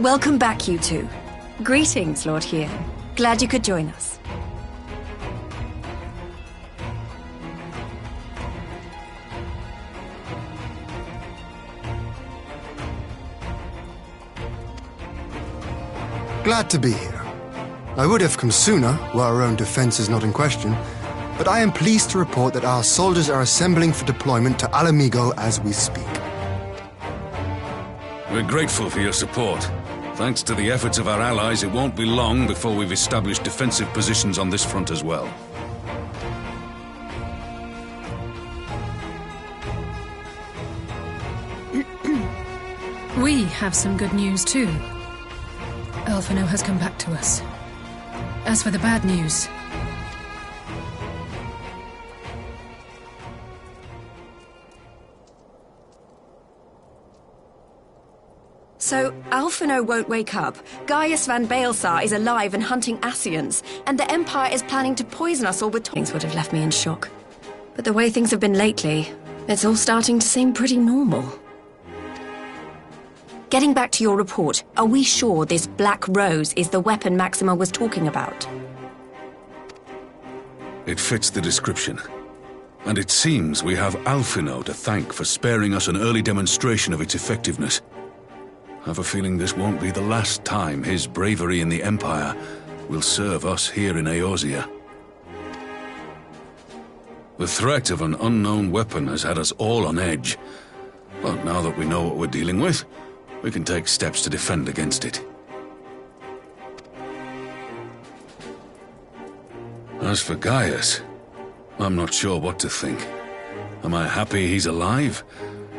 Welcome back, you two. Greetings, Lord Hien. Glad you could join us. Glad to be here. I would have come sooner, where our own defense is not in question, but I am pleased to report that our soldiers are assembling for deployment to Alamigo as we speak. We're grateful for your support. Thanks to the efforts of our allies, it won't be long before we've established defensive positions on this front as well. We have some good news too. Alphino has come back to us. As for the bad news... So, Alphino won't wake up, Gaius van Baelsar is alive and hunting Ascians, and the Empire is planning to poison us all with things would have left me in shock. But the way things have been lately, it's all starting to seem pretty normal. Getting back to your report, are we sure this Black Rose is the weapon Maxima was talking about? It fits the description. And it seems we have Alphino to thank for sparing us an early demonstration of its effectiveness. I have a feeling this won't be the last time his bravery in the Empire will serve us here in Eorzea. The threat of an unknown weapon has had us all on edge. But now that we know what we're dealing with, we can take steps to defend against it. As for Gaius, I'm not sure what to think. Am I happy he's alive?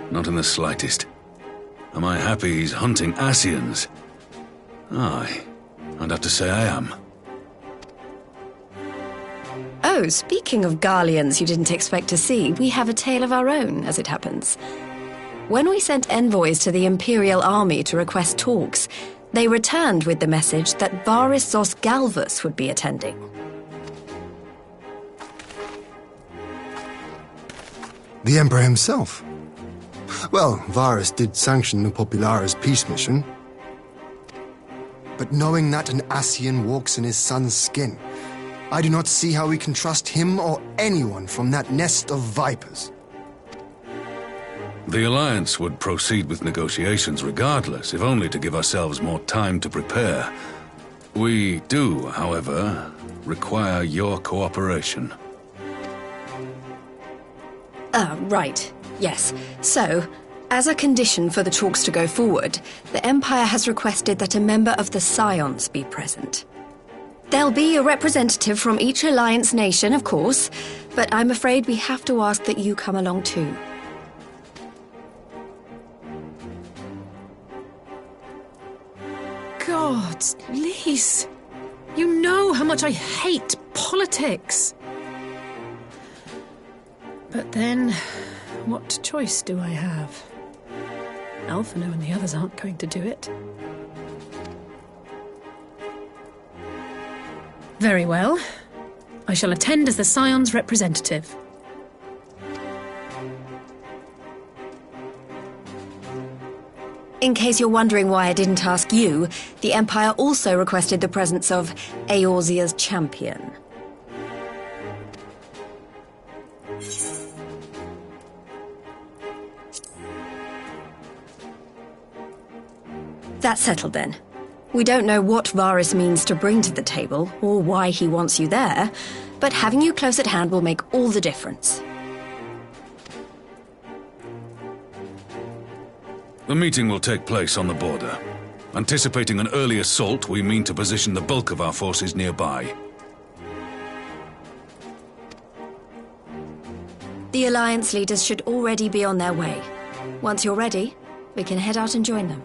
Not in the slightest. Am I happy he's hunting Ascians? Aye, I'd have to say I am. Oh, speaking of Garleans you didn't expect to see, we have a tale of our own, as it happens. When we sent envoys to the Imperial Army to request talks, they returned with the message that Varys Zos Galvus would be attending. The Emperor himself. Well, Varys did sanction the Popularis peace mission. But knowing that an Ascian walks in his son's skin, I do not see how we can trust him or anyone from that nest of vipers. The Alliance would proceed with negotiations regardless, if only to give ourselves more time to prepare. We do, however, require your cooperation. Right. Yes. So, as a condition for the talks to go forward, the Empire has requested that a member of the Scions be present. There'll be a representative from each Alliance nation, of course, but I'm afraid we have to ask that you come along too. God, Lise, you know how much I hate politics. But then, what choice do I have? Alphino and the others aren't going to do it. Very well. I shall attend as the Scion's representative. In case you're wondering why I didn't ask you, the Empire also requested the presence of Eorzea's champion. That's settled then. We don't know what Varys means to bring to the table, or why he wants you there, but having you close at hand will make all the difference. The meeting will take place on the border. Anticipating an early assault, we mean to position the bulk of our forces nearby. The Alliance leaders should already be on their way. Once you're ready, we can head out and join them.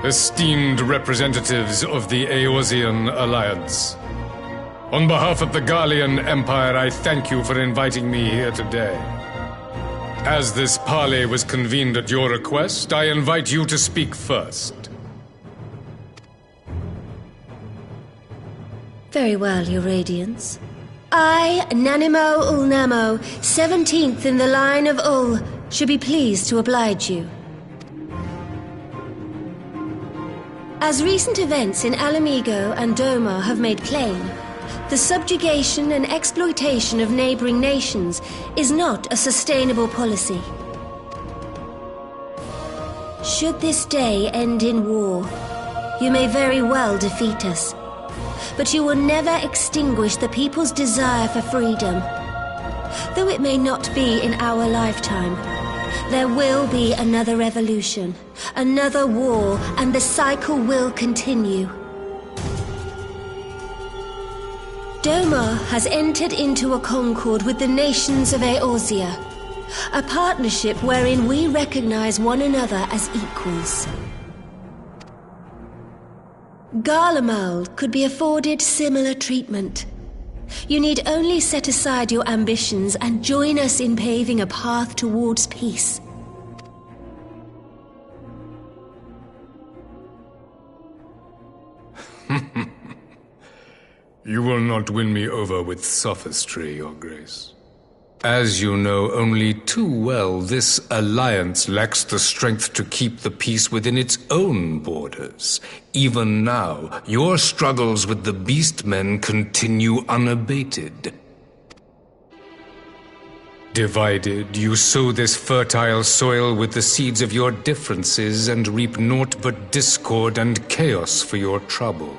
esteemed representatives of the Eorzean Alliance. On behalf of the Gallian Empire, I thank you for inviting me here today. As this parley was convened at your request, I invite you to speak first. Very well, Your Radiance. I, Nanimo Ulnamo, 17th in the line of Ul, should be pleased to oblige you. As recent events in Alamigo and Doma have made plain, the subjugation and exploitation of neighboring nations is not a sustainable policy. Should this day end in war, you may very well defeat us, but you will never extinguish the people's desire for freedom. Though it may not be in our lifetime, there will be another revolution, another war, and the cycle will continue. Doma has entered into a concord with the nations of Eorzea, a partnership wherein we recognize one another as equals. Garlemald could be afforded similar treatment. You need only set aside your ambitions and join us in paving a path towards peace. You will not win me over with sophistry, Your Grace. As you know only too well, this alliance lacks the strength to keep the peace within its own borders. Even now, your struggles with the Beastmen continue unabated. Divided, you sow this fertile soil with the seeds of your differences and reap naught but discord and chaos for your trouble.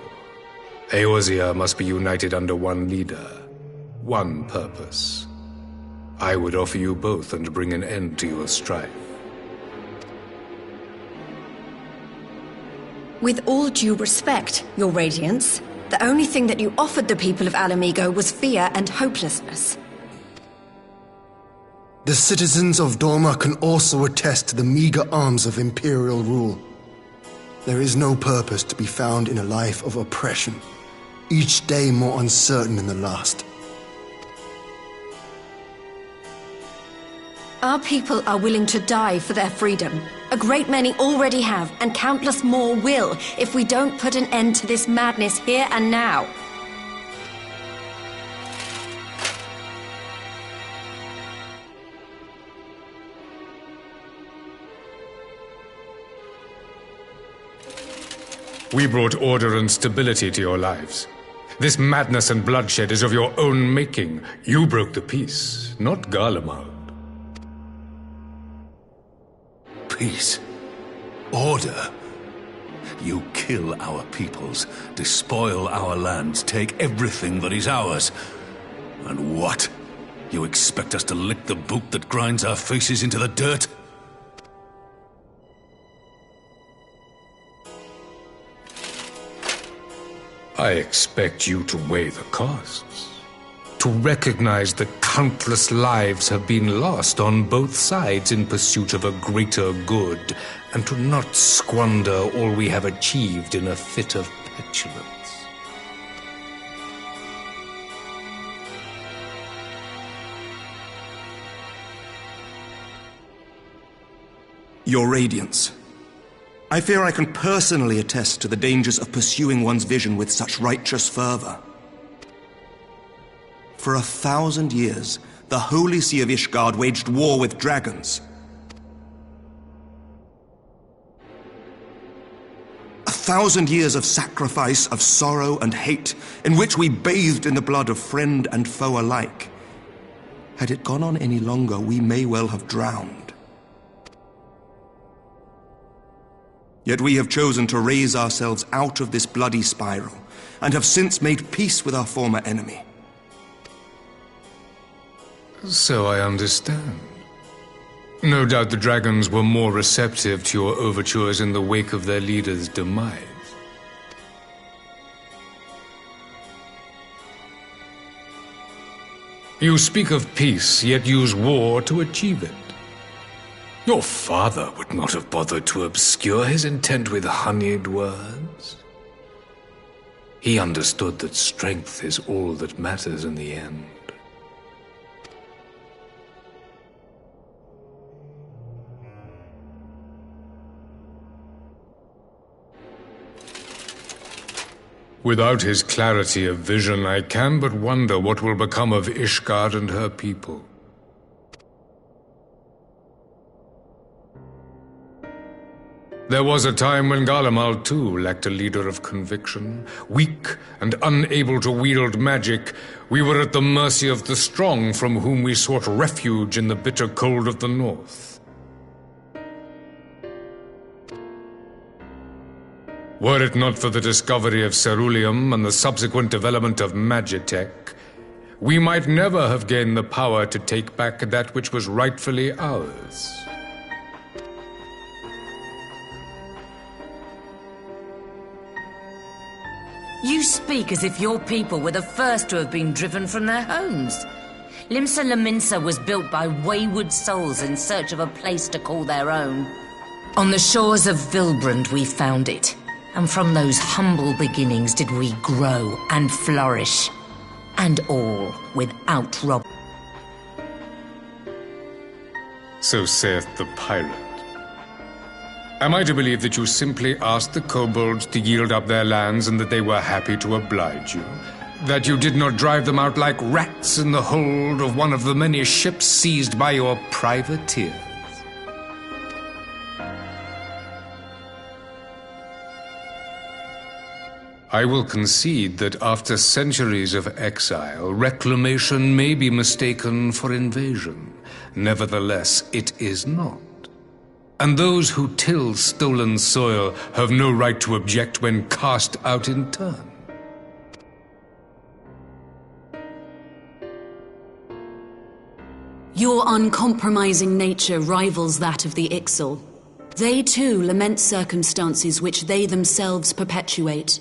Eorzea must be united under one leader, one purpose. I would offer you both and bring an end to your strife. With all due respect, Your Radiance, the only thing that you offered the people of Alamigo was fear and hopelessness. The citizens of Doma can also attest to the meager arms of imperial rule. There is no purpose to be found in a life of oppression, each day more uncertain than the last. Our people are willing to die for their freedom. A great many already have, and countless more will, if we don't put an end to this madness here and now. We brought order and stability to your lives. This madness and bloodshed is of your own making. You broke the peace, not Garlemald. Peace. Order. You kill our peoples, despoil our lands, take everything that is ours. And what? You expect us to lick the boot that grinds our faces into the dirt? I expect you to weigh the costs. To recognize that countless lives have been lost on both sides in pursuit of a greater good, and to not squander all we have achieved in a fit of petulance. Your Radiance, I fear I can personally attest to the dangers of pursuing one's vision with such righteous fervor. For 1,000 years, the Holy See of Ishgard waged war with dragons. 1,000 years of sacrifice, of sorrow and hate, in which we bathed in the blood of friend and foe alike. Had it gone on any longer, we may well have drowned. Yet we have chosen to raise ourselves out of this bloody spiral, and have since made peace with our former enemy. So I understand. No doubt the dragons were more receptive to your overtures in the wake of their leader's demise. You speak of peace, yet use war to achieve it. Your father would not have bothered to obscure his intent with honeyed words. He understood that strength is all that matters in the end. Without his clarity of vision, I can but wonder what will become of Ishgard and her people. There was a time when Garlemald too lacked a leader of conviction. Weak and unable to wield magic, we were at the mercy of the strong from whom we sought refuge in the bitter cold of the north. Were it not for the discovery of ceruleum and the subsequent development of Magitech, we might never have gained the power to take back that which was rightfully ours. You speak as if your people were the first to have been driven from their homes. Limsa Lominsa was built by wayward souls in search of a place to call their own. On the shores of Vilbrand we found it. And from those humble beginnings did we grow and flourish. And all without rob. So saith the pirate. Am I to believe that you simply asked the kobolds to yield up their lands and that they were happy to oblige you? That you did not drive them out like rats in the hold of one of the many ships seized by your privateers? I will concede that after centuries of exile, reclamation may be mistaken for invasion. Nevertheless, it is not. And those who till stolen soil have no right to object when cast out in turn. Your uncompromising nature rivals that of the Ixal. They too lament circumstances which they themselves perpetuate.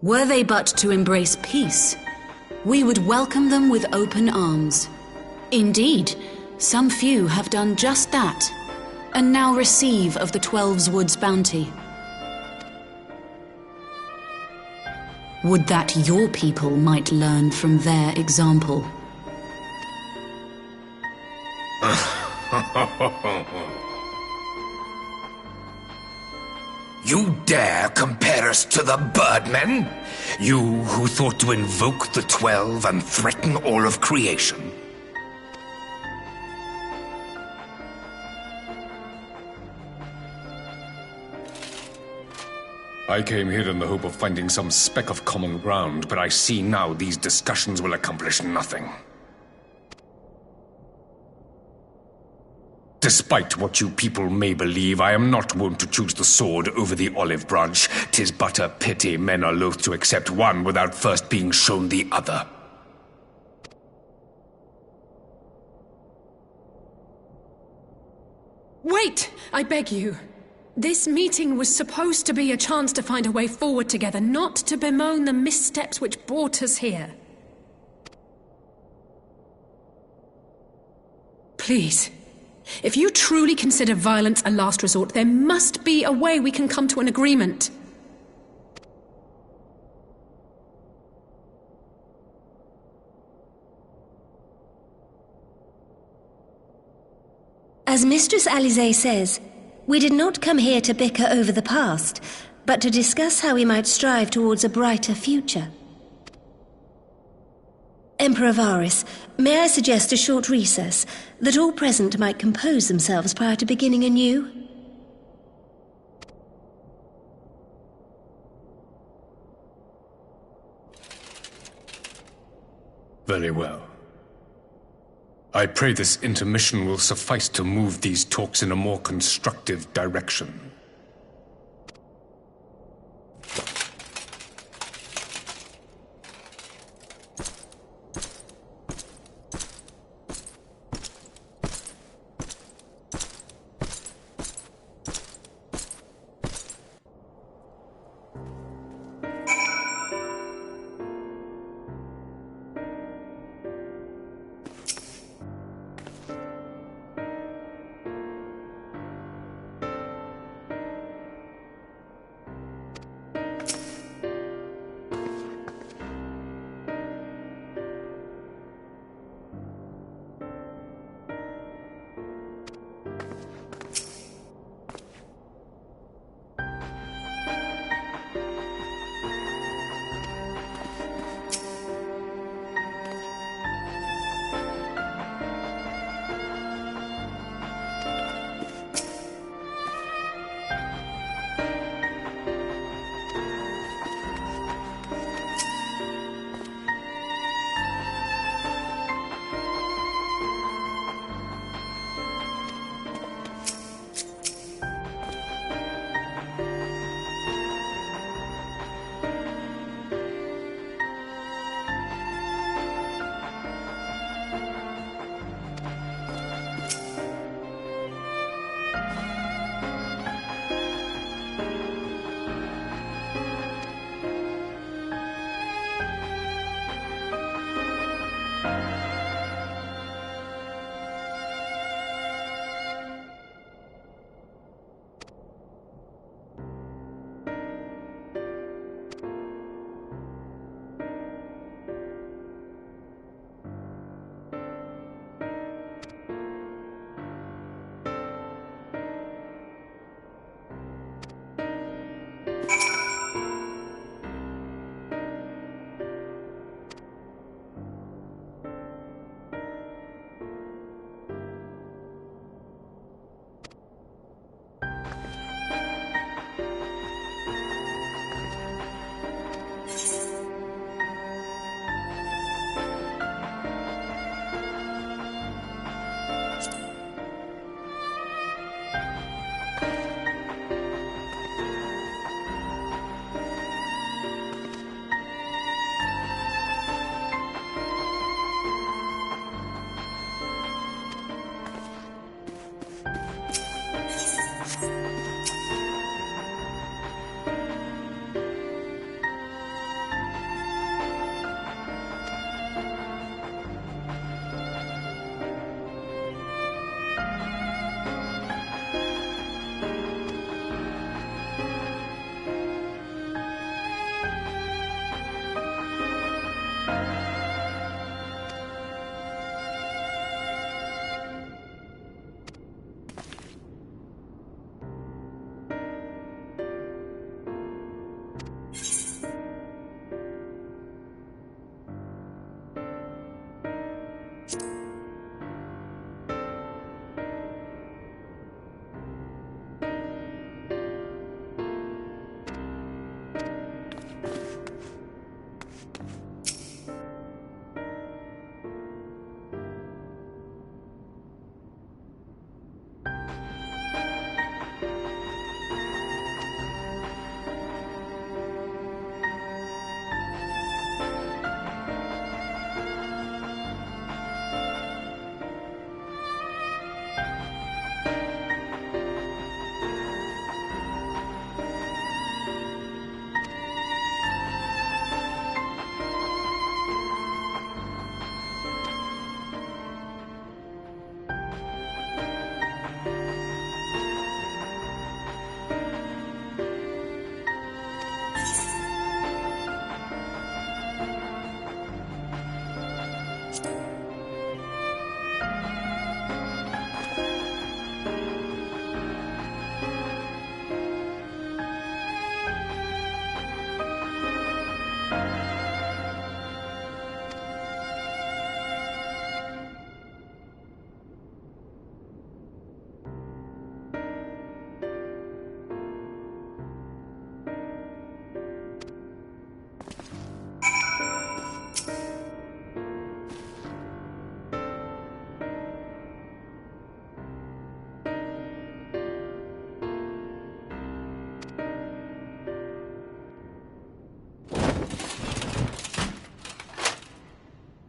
Were they but to embrace peace, we would welcome them with open arms. Indeed, some few have done just that, and now receive of the Twelve's Wood's bounty. Would that your people might learn from their example. You dare compare us to the Birdmen? You who thought to invoke the 12 and threaten all of creation? I came here in the hope of finding some speck of common ground, but I see now these discussions will accomplish nothing. Despite what you people may believe, I am not wont to choose the sword over the olive branch. 'Tis but a pity men are loath to accept one without first being shown the other. Wait! I beg you. This meeting was supposed to be a chance to find a way forward together, not to bemoan the missteps which brought us here. Please. If you truly consider violence a last resort, there must be a way we can come to an agreement. As Mistress Alisaie says, we did not come here to bicker over the past, but to discuss how we might strive towards a brighter future. Emperor Varys, may I suggest a short recess, that all present might compose themselves prior to beginning anew? Very well. I pray this intermission will suffice to move these talks in a more constructive direction.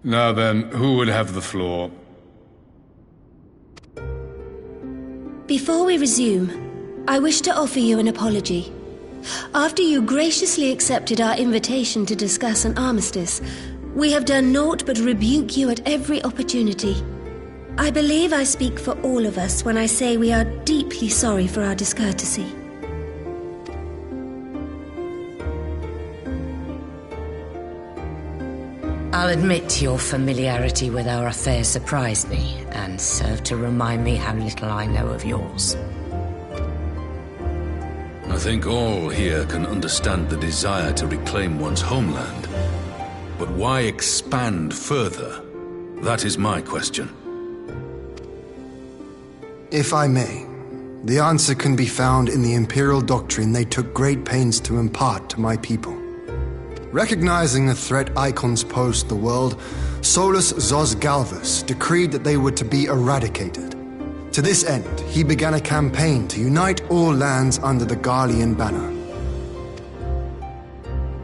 Now then, who would have the floor? Before we resume, I wish to offer you an apology. After you graciously accepted our invitation to discuss an armistice, we have done naught but rebuke you at every opportunity. I believe I speak for all of us when I say we are deeply sorry for our discourtesy. I'll admit your familiarity with our affair surprised me, and served to remind me how little I know of yours. I think all here can understand the desire to reclaim one's homeland. But why expand further? That is my question. If I may, the answer can be found in the Imperial doctrine they took great pains to impart to my people. Recognizing the threat Icons pose to the world, Solus Zos Galvus decreed that they were to be eradicated. To this end, he began a campaign to unite all lands under the Garlean banner.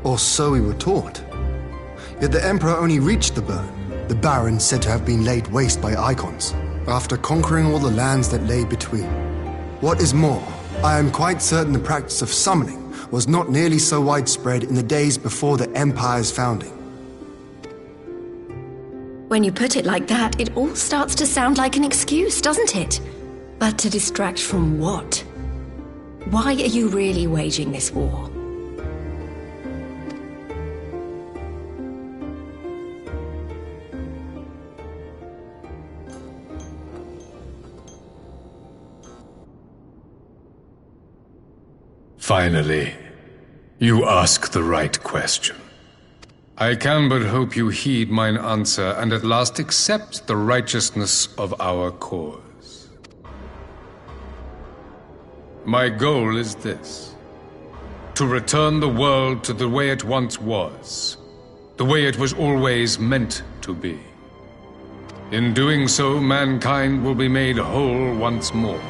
Or so we were taught. Yet the Emperor only reached the burn, the Baron said to have been laid waste by Icons, after conquering all the lands that lay between. What is more, I am quite certain the practice of summoning was not nearly so widespread in the days before the Empire's founding. When you put it like that, it all starts to sound like an excuse, doesn't it? But to distract from what? Why are you really waging this war? Finally, you ask the right question. I can but hope you heed mine answer and at last accept the righteousness of our cause. My goal is this: to return the world to the way it once was, the way it was always meant to be. In doing so, mankind will be made whole once more.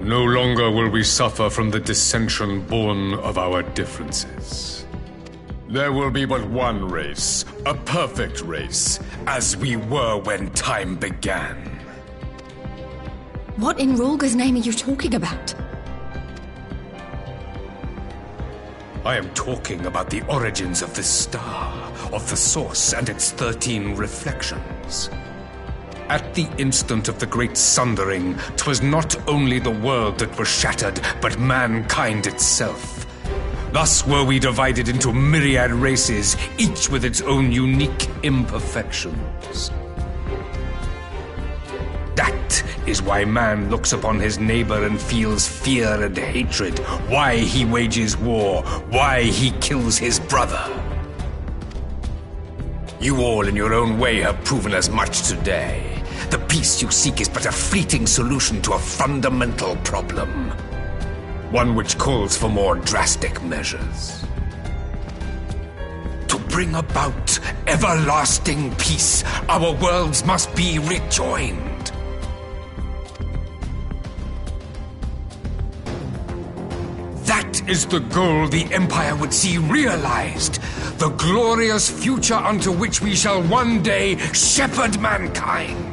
No longer will we suffer from the dissension born of our differences. There will be but one race, a perfect race, as we were when time began. What in Rulga's name are you talking about? I am talking about the origins of this star, of the source and its 13 reflections. At the instant of the great sundering, 'twas not only the world that was shattered, but mankind itself. Thus were we divided into myriad races, each with its own unique imperfections. That is why man looks upon his neighbor and feels fear and hatred, why he wages war, why he kills his brother. You all in your own way have proven as much today. The peace you seek is but a fleeting solution to a fundamental problem. One which calls for more drastic measures. To bring about everlasting peace, our worlds must be rejoined. That is the goal the Empire would see realized. The glorious future unto which we shall one day shepherd mankind.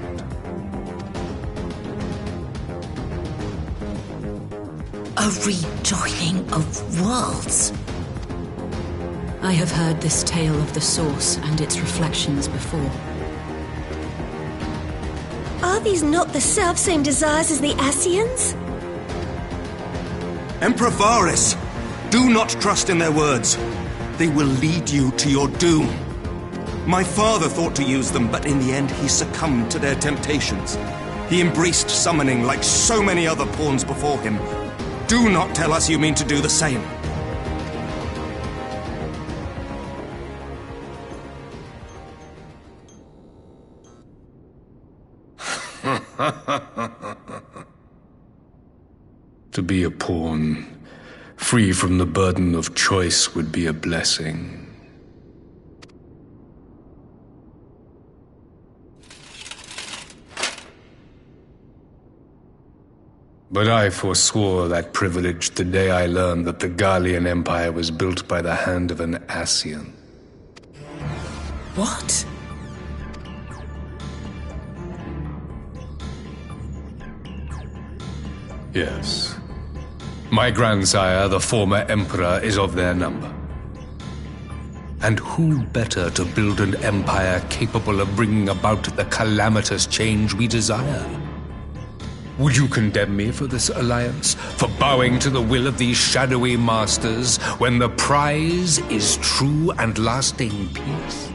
A rejoining of worlds. I have heard this tale of the source and its reflections before. Are these not the self-same desires as the Ascians? Emperor Varys, do not trust in their words. They will lead you to your doom. My father thought to use them, but in the end he succumbed to their temptations. He embraced summoning like so many other pawns before him. Do not tell us you mean to do the same. To be a pawn, free from the burden of choice, would be a blessing. But I forswore that privilege the day I learned that the Gallian Empire was built by the hand of an Ascian. What? Yes. My grandsire, the former emperor, is of their number. And who better to build an empire capable of bringing about the calamitous change we desire? Would you condemn me for this alliance? For bowing to the will of these shadowy masters, when the prize is true and lasting peace?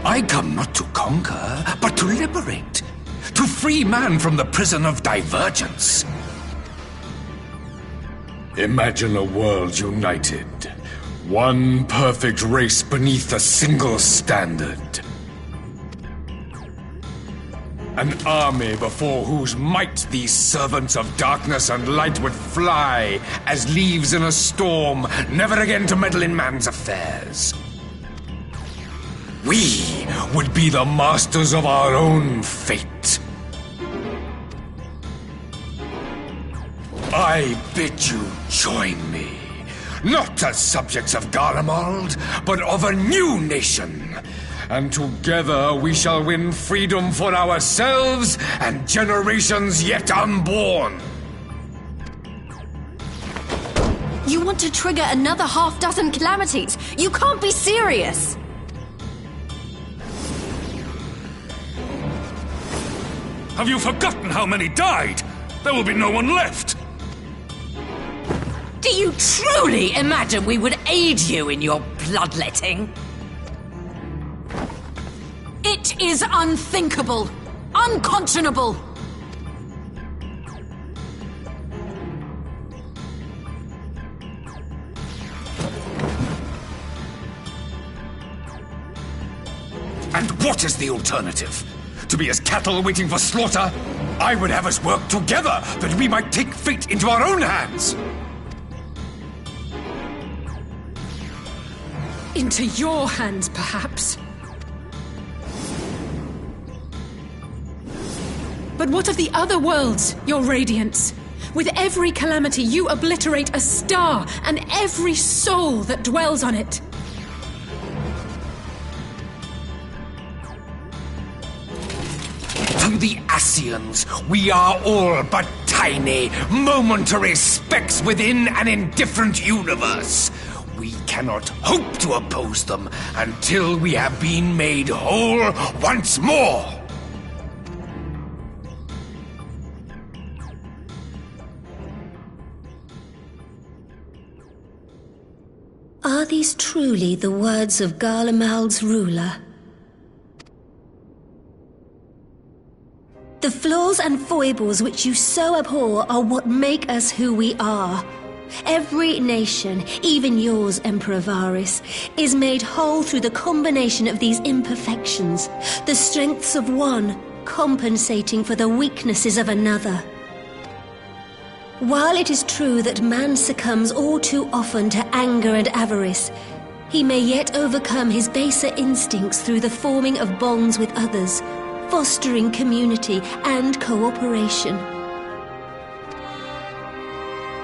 I come not to conquer, but to liberate. To free man from the prison of divergence. Imagine a world united. One perfect race beneath a single standard. An army before whose might these servants of darkness and light would fly as leaves in a storm, never again to meddle in man's affairs. We would be the masters of our own fate. I bid you join me, not as subjects of Garlemald, but of a new nation. And together we shall win freedom for ourselves and generations yet unborn. You want to trigger another half-dozen calamities? You can't be serious! Have you forgotten how many died? There will be no one left! Do you truly imagine we would aid you in your bloodletting? It is unthinkable! Unconscionable! And what is the alternative? To be as cattle waiting for slaughter? I would have us work together that we might take fate into our own hands! Into your hands, perhaps. But what of the other worlds, your radiance? With every calamity, you obliterate a star and every soul that dwells on it. To the Ascians, we are all but tiny, momentary specks within an indifferent universe. We cannot hope to oppose them until we have been made whole once more. Are these truly the words of Garlemald's ruler? The flaws and foibles which you so abhor are what make us who we are. Every nation, even yours, Emperor Varys, is made whole through the combination of these imperfections, the strengths of one compensating for the weaknesses of another. While it is true that man succumbs all too often to anger and avarice, he may yet overcome his baser instincts through the forming of bonds with others, fostering community and cooperation.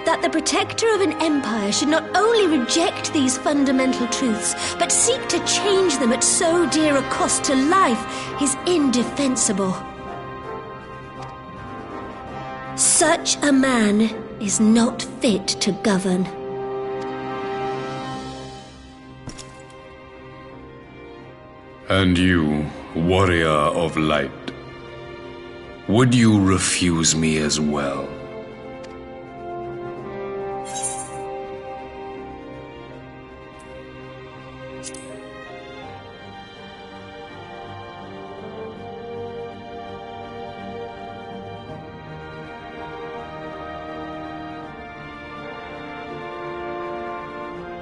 That the protector of an empire should not only reject these fundamental truths, but seek to change them at so dear a cost to life is indefensible. Such a man is not fit to govern. And you, warrior of light, would you refuse me as well?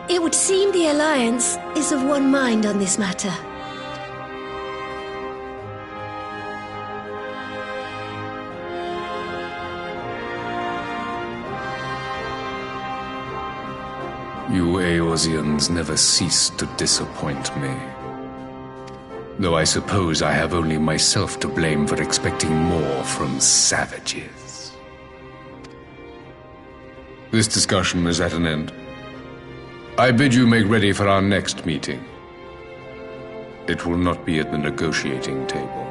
It would seem the Alliance is of one mind on this matter. You Eorzeans never cease to disappoint me. Though I suppose I have only myself to blame for expecting more from savages. This discussion is at an end. I bid you make ready for our next meeting. It will not be at the negotiating table.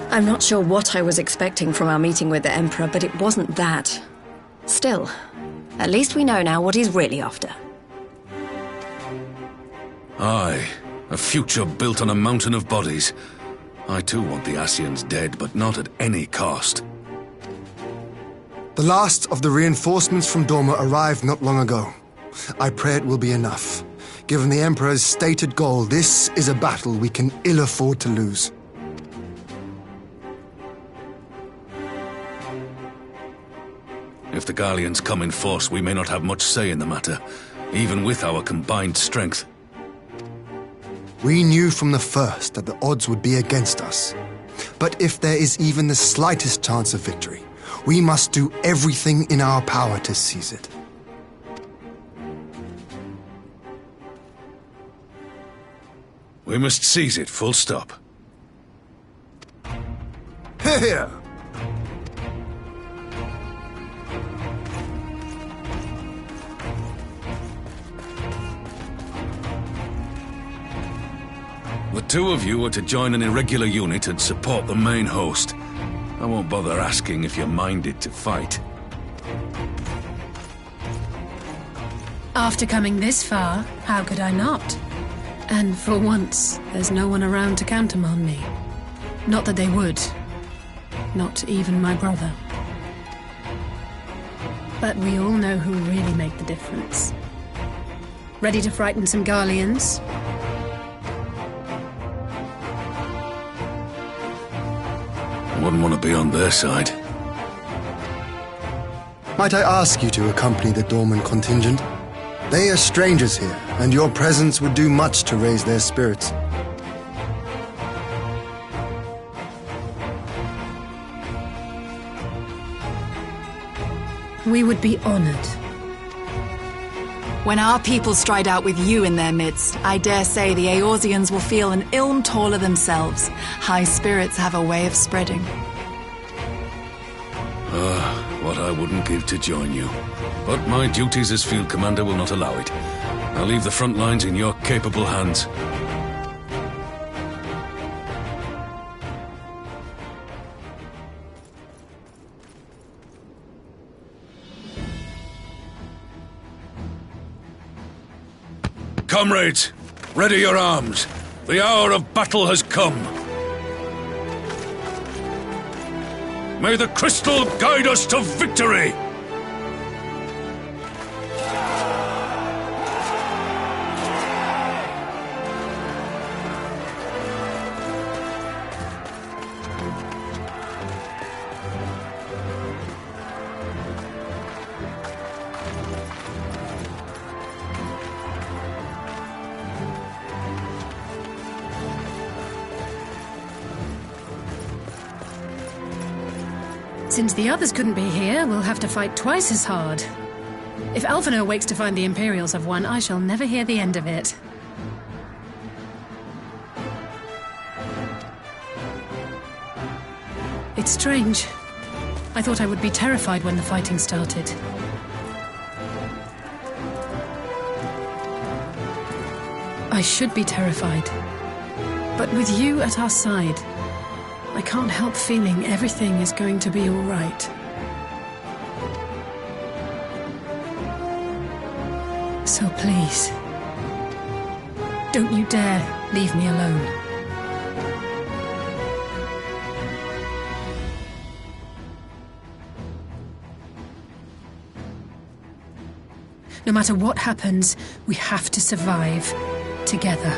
I'm not sure what I was expecting from our meeting with the Emperor, but it wasn't that. Still, at least we know now what he's really after. Aye, a future built on a mountain of bodies. I too want the Ascians dead, but not at any cost. The last of the reinforcements from Dorma arrived not long ago. I pray it will be enough. Given the Emperor's stated goal, this is a battle we can ill afford to lose. If the Garleans come in force, we may not have much say in the matter, even with our combined strength. We knew from the first that the odds would be against us. But if there is even the slightest chance of victory, we must do everything in our power to seize it. We must seize it, full stop. Here! The two of you are to join an irregular unit and support the main host. I won't bother asking if you're minded to fight. After coming this far, how could I not? And for once, there's no one around to count 'em on me. Not that they would. Not even my brother. But we all know who really make the difference. Ready to frighten some Garleans? wouldn't want to be on their side. Might I ask you to accompany the Dorman contingent? They are strangers here, and your presence would do much to raise their spirits. We would be honored. When our people stride out with you in their midst, I dare say the Eorzeans will feel an ilm taller themselves. High spirits have a way of spreading. What I wouldn't give to join you. But my duties as field commander will not allow it. I'll leave the front lines in your capable hands. Comrades, ready your arms. The hour of battle has come. May the crystal guide us to victory! Since the others couldn't be here, we'll have to fight twice as hard. If Alphinaud wakes to find the Imperials have won, I shall never hear the end of it. It's strange. I thought I would be terrified when the fighting started. I should be terrified. But with you at our side, I can't help feeling everything is going to be all right. So please, don't you dare leave me alone. No matter what happens, we have to survive together.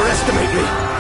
underestimate me!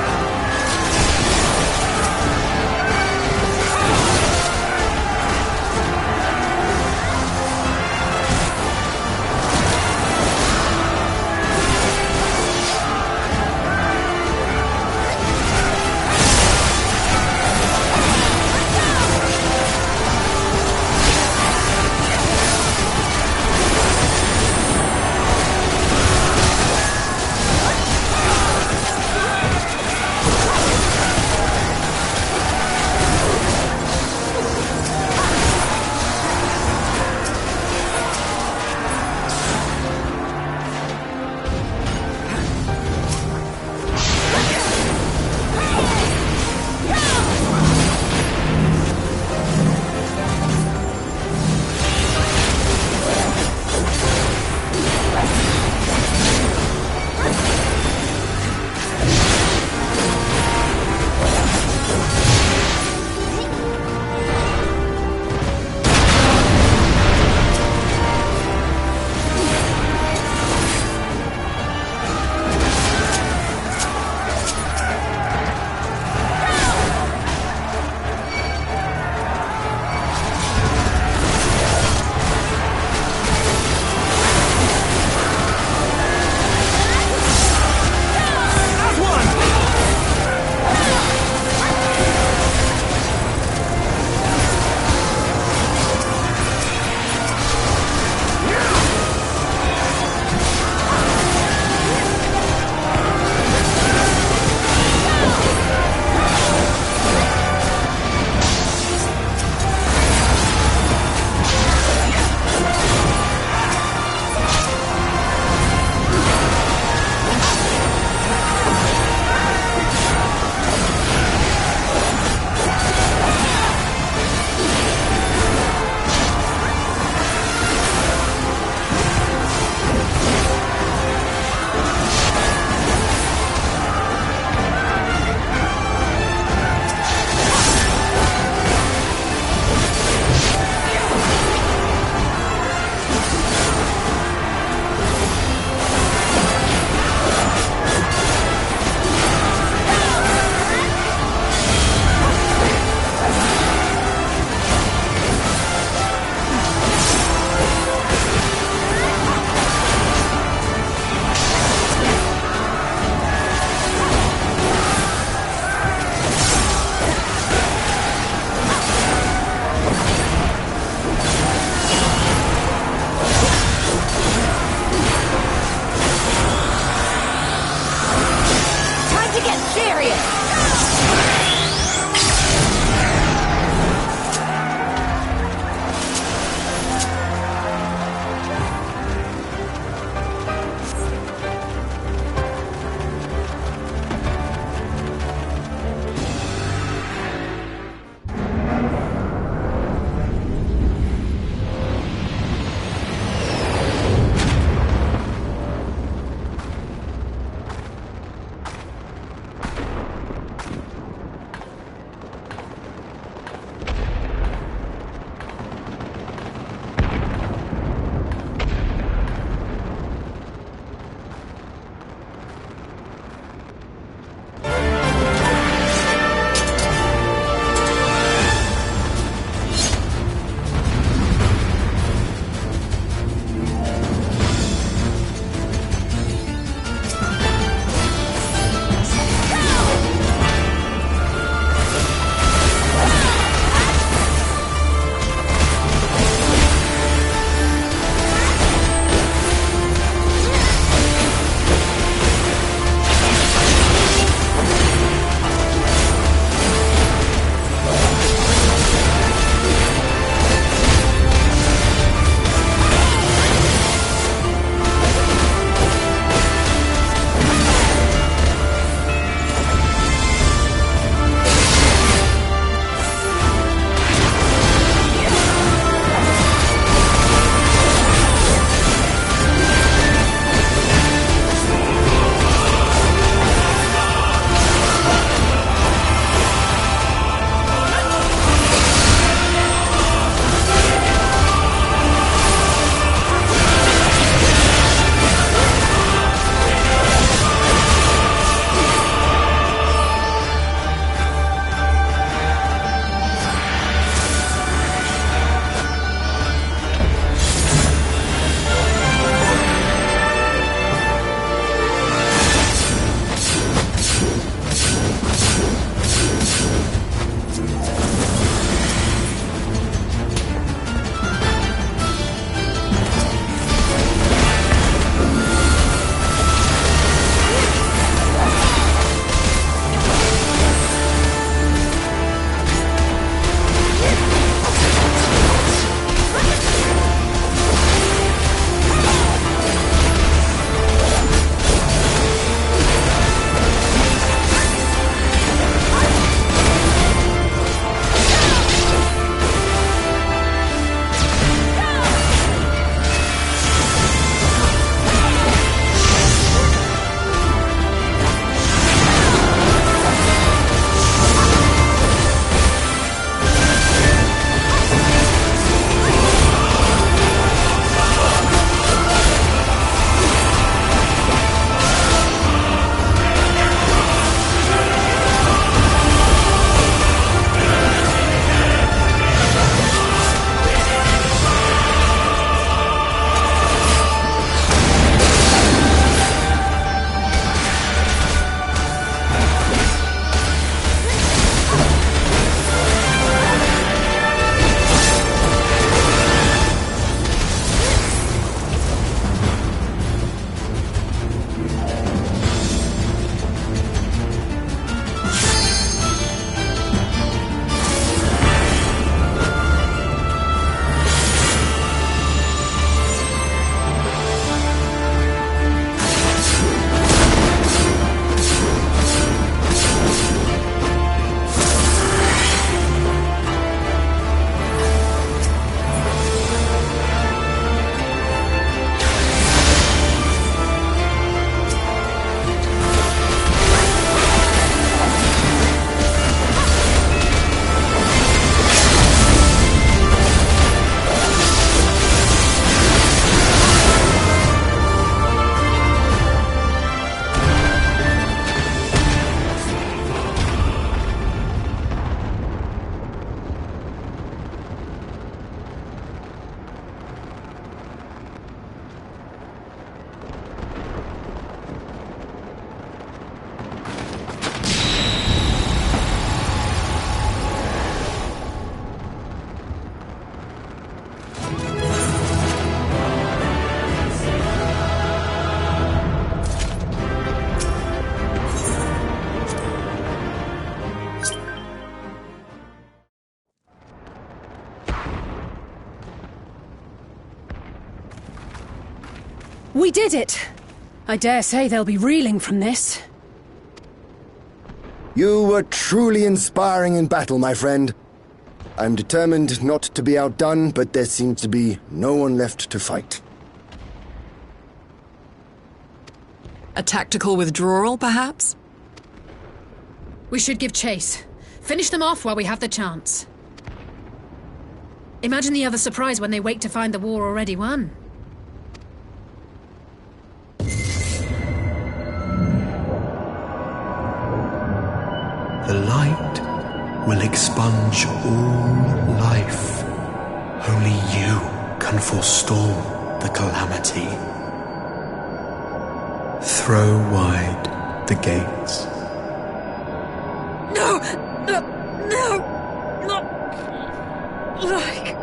We did it! I dare say they'll be reeling from this. You were truly inspiring in battle, my friend. I'm determined not to be outdone, but there seems to be no one left to fight. A tactical withdrawal, perhaps? We should give chase. Finish them off while we have the chance. Imagine the other surprise when they wake to find the war already won. The light will expunge all life. Only you can forestall the calamity. Throw wide the gates. No! Not like...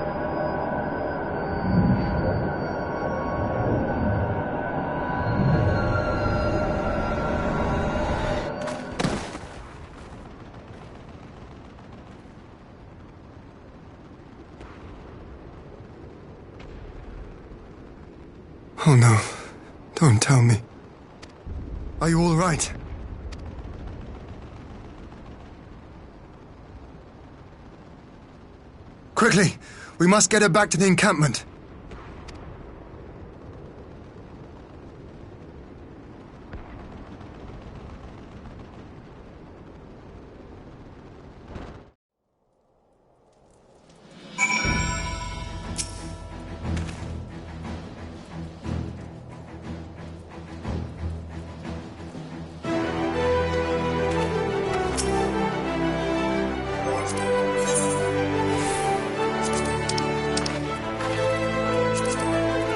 Oh no, don't tell me. Are you all right? Quickly! We must get her back to the encampment.